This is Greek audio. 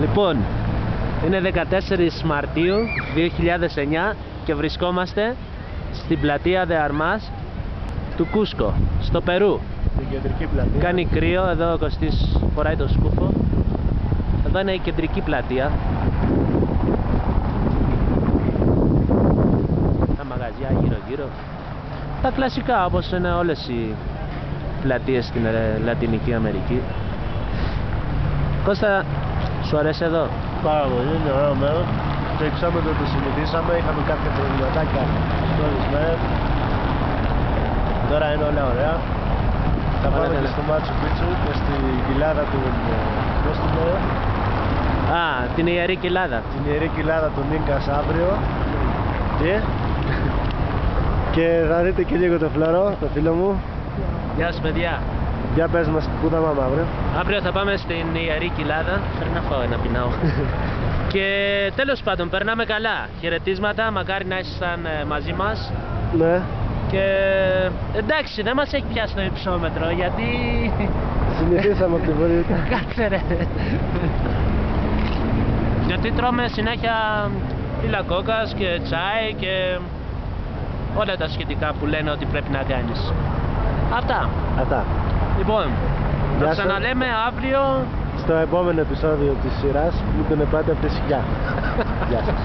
Λοιπόν, είναι 14 Μαρτίου 2009 και βρισκόμαστε στην πλατεία Δε Αρμάς του Κούσκο, στο Περού. Στην κεντρική πλατεία. Κάνει κρύο, εδώ ο Κωστής φοράει το σκούφο. Εδώ είναι η κεντρική πλατεία. Τα μαγαζιά γύρω γύρω. Τα κλασικά όπως είναι όλες οι πλατείες στην Λατινική Αμερική. Κώστα, σου αρέσει εδώ? Πάρα πολύ, είναι ωραίο μέρος. Το εξάμετρο το συνηθίσαμε, είχαμε κάποια προβληματάκια όλες τις μέρες. Τώρα είναι όλα ωραία. Θα πάμε και στο Μάτσου Πίτσου και στη κοιλάδα του... πώς την λέω? Α, την Ιερή Κοιλάδα. Την Ιερή Κοιλάδα του Νίκας αύριο. Και θα δείτε και λίγο το Φλωρό, το φίλο μου. Γεια σας παιδιά. Για πες μας πού θα πάμε αύριο. Αύριο θα πάμε στην Ιερή Κοιλάδα. Φέρνει να φάω, να πεινάω. Και τέλος πάντων περνάμε καλά. Χαιρετίσματα, μακάρι να ήσασταν μαζί μας. Ναι. Και εντάξει, δεν μας έχει πιάσει το υψόμετρο γιατί... Συνηθίσαμε από την βορειότητα. Κάτσε ρε. Γιατί τρώμε συνέχεια φύλλα κόκας και τσάι και όλα τα σχετικά που λένε ότι πρέπει να κάνεις. Αυτά. Λοιπόν, θα ξαναλέμε αύριο στο επόμενο επεισόδιο της σειράς. Μην τον πάτε αυτές. Γεια σας.